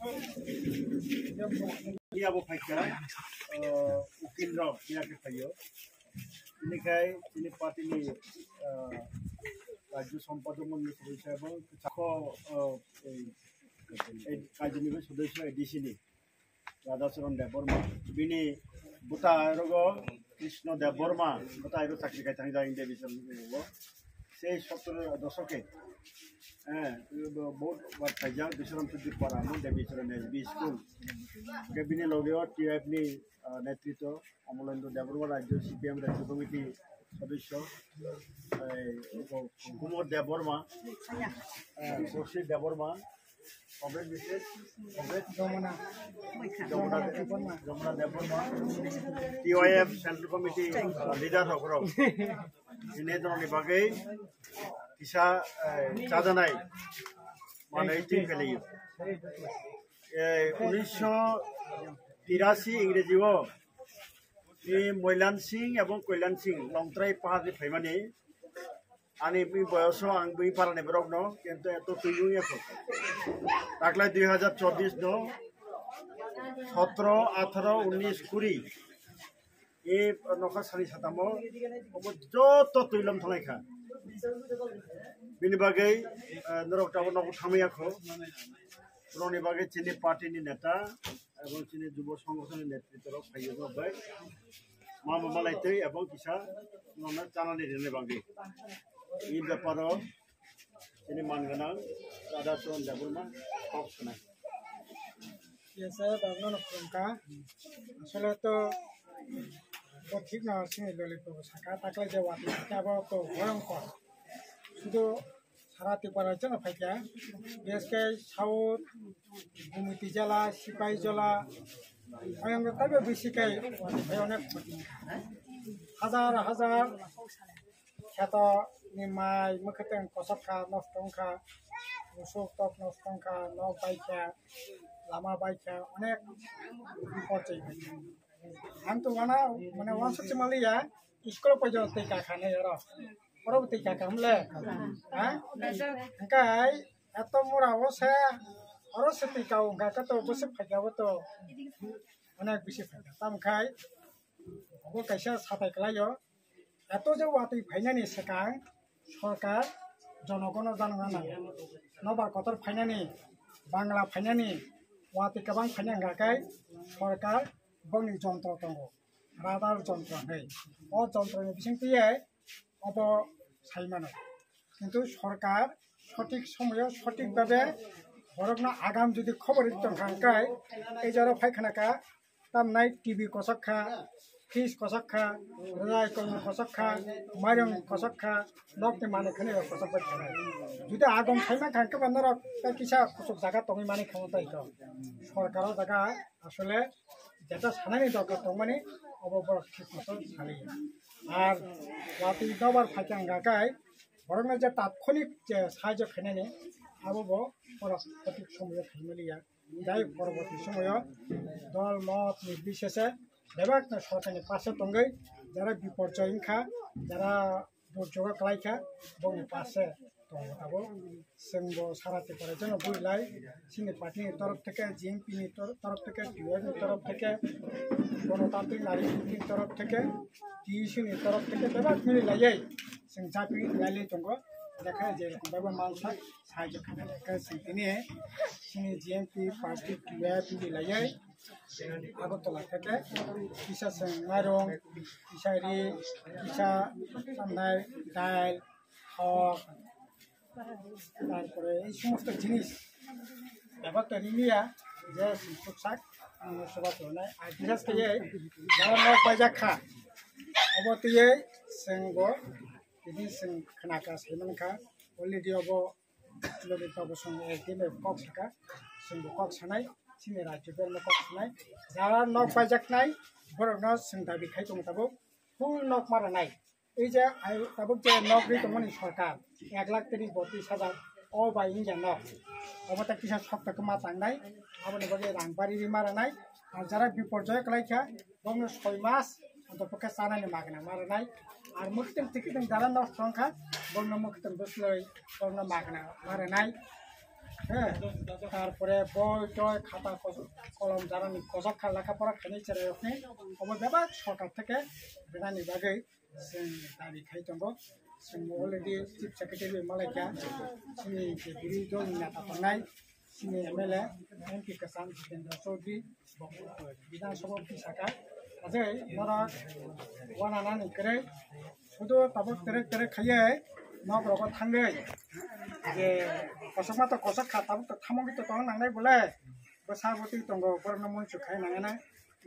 Ini abo faika ukil rok ini ke fayo. Ini kai ini parti ni Raju Sampadu Muni Sudesya bang cako kaji ni bang Sudesya edisi ni. Radha Suran Deborma. Bini buta erogo Krishna Deborma buta ero sakshi kai tani daing devi sam ni bo. Sei sottor dosoke. बहुत बात फैजा दूसरा सुधीर परामो Devicharan SB school cabinet लोगे और TIP नेतृत्व अमलेंद्र देवबर्मा राज्य CPM राज्य कमिटी सदस्य कुमार देवबर्मा कौशिक देवबर्मा कॉम्रेड विशेष comrade Jamuna Debbarma TIF central committee leader होकर इन्हें दोनों बागे Isa cadanai mana itu kali. 1983 इंग्रेजी वो ये मोइलान सिंह एवं कोइलान सिंह लंगत्राई पहाड़ के फैमानी आने भी बयसो आंग भी पारा ने बरक नो किंतु तो तुयु ये को ताकला 2024 नो 17 18 19 कुरी ये नौका सारी छतामो जो तो तुयलम थानाय खा Bini bagai norok tahu nok uthamai aku, noni bagai cini parti ni neta, abang cini jubo songgosan ni netritro kayu tu bagai, mama malai tu abang kisah nona channel ni dene bagai, ini berparo cini manganang, ada soal Deborma, top sana. Ya saya bangun nongkrongka, soalnya tu ঠিক না সিনে ললে তো সাকা তাকলে যে ওয়াতি তাবা তো ভয়ঙ্কর শুধু সারাতে পারা যায় না ফাইকা দেশকে সাউথ ভূমিতি জেলা সিপাহী জেলা ভয়ঙ্কর তবে বেশিকাই অনেক হাজার হাজার খ্যাত নিমাই মুখতেন কসকা নষ্টংখা মুসুক টক নষ্টংখা ন বাইকা লামা বাইকা অনেক বিপর্যয় হয়েছে Antu mana wan suci malia sekolah pajak tika khane yara orang tika kamle angkai atau murah wasa orang setika angkai kata bosip pajak itu anak bisi pajak tamkai aku kaisa satai kelayo atau jauh waktu banyak ni sekarang सरकार जनगण जानगाना नबा Qatar फाइनानि Bangla फाइनानि वाति गोबां फाइनां गाकाय सरकार बंनि जन्त्र दङ रादार जन्त्र है अ जन्त्रनि बिथिंथियै अब साइमानो किन्तु सरकार सठिक समय सठिक भावे बरकना आगाम जुदि खबर दितों खांकाय এই যারা फायखानाका तामनाय टीवी कसखा फ्रिज कसखा राय कसखा माइरं कसखा नकनि माने खने कसख बाय जुदि आगम फायमा खांका बन्दर किसा कसख जागा तङै माने खामताय क सरकार जागा আসলে যেটা সানানি দরকার তো মানে অববর ঠিক মতো সালিয়ে আর ওয়াতি দবার ফাইকাং গাকায় বরং যে তাৎক্ষণিক যে সাহায্য খাইনানি আবো সঠিক সময়ে খাইমেলিয়া যাই পরবর্তী সময় দল মত নির্বিশেষে বেবাক সরকারের পাশে দঙ্গই যারা বিপর্যয় খা যারা দুর্যোগ খাইখা বংনি পাশে দंगो जोंबो साराते पारे जों बुइलाय सिनि पार्टी तरफ থেকে জিএমপি तरफ থেকে টিআইপি तरफ থেকে গণতান্ত্রিক নারী শক্তি तरफ থেকে টিসিনি तरफ থেকে বেবাক মিলাयै जों চাকরি লাইলে দंग দেখা যে বাবা মানসা সাহায্য খানে কাছে সিনি জিএমপি পার্টি টিআইপি মিলাयै আগরতলা থেকে কিসা মাইরং কিসারি কিসা সামনাই ডাল হক তারপরে এই সমস্ত জিনিস ব্যাপারটা নিয়ে যে পোশাক সবাই হলে আর বিশেষ করে যারা পাইজাখা অবতীয় जोंग बिदि जों खोनाखा साइमानखा अलरेडि अब ललिताबो सं एकदम कक साका जोंबो कक सानाय सिनि राज्यफोरनो कक सानाय যারা नक पाइजाखनाय बरनो जों दाबि खाय दं ताबो फुल नक मारानाय এই যে তাবক যে নকরি তমনি সরকার 1,30,32,000 অ বাই ইঞ্জা নক অবতা কিসা সপ্তাহকে মা তাংনাই আবনি বগে রাংবারি মারানাই আর যারা বিপর্যয় কলাইখা বংন 6 মাস অন্তপক্ষে চানানি মাগনা মারানাই আর মুক্তিম থেকে যারা নক সংখ্যা বংন মুক্তিম বসলই বংন মাগনা মারানাই হ্যাঁ তারপরে বই টয় খাতা কলম যারা কজা লেখাপড়া খানি চেরাই আপনি অবদাবা সরকার থেকে বেড়ানি বাগै जों दाबि खालामदोंबो जों अलरेडि चिफ सेक्रेटारि मालायका जोंनि बेगिरि दलनि नेता थानाय जोंनि एमएलए एमपि किसान जितेन्द्र चौधरी विधानसभा फिसाखा अजय नरा वानानानै करे শুধু তাবক তেরে তেরে খাইয়ে নগরব थाङै যে কসमा তো কসक खा ताबक तो थामगि तो तंग नांनाय बोले बसाबति तंग बरन मनसु खाय नाङाना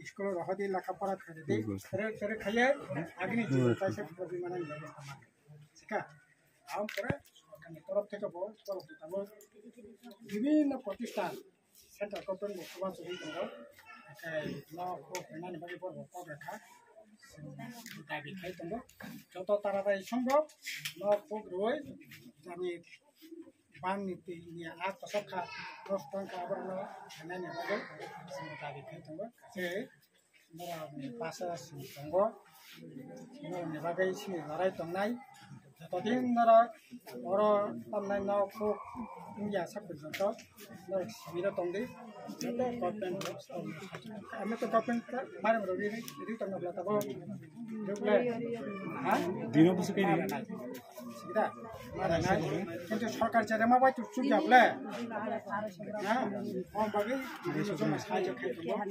स्कुल रहदि लेखा पढ़ा खरीदी तेरे तेरे खाइए आगे नहीं पैसे प्रति माने सिका हम पर सरकारनि तरफ থেকে बहुत तरफ থেকে বিভিন্ন প্রতিষ্ঠান সেন্ট্রাল গভর্নমেন্ট সভা চলি দङ ন को फैनानै बागै बरबो पगखा दाबि खालामदों যত তাড়াতাড়ি সম্ভব ন को গ্রয় জানি बाननीति नि आ कसखा प्रस्तावना आबरनो फैनानै बागै जों दाबि खालामदों जे नरा पासा सिंगो नरनि बागै सिनि लराय दंनाय तदिन नरा अर तमनाय न को इंडिया साखुजोंथ नर सिबिरा दंदि जते गभर्नमेन्ट हामी तो गभर्नमेन्ट मारे रवि रि तंगब्ला तबो रुपले हा दिनो बसकै नि सिदा मारे नाय किन्तु सरकार जेरे माबाय तो सुगाबले ना हम बागै जों साहाय्य खालामदों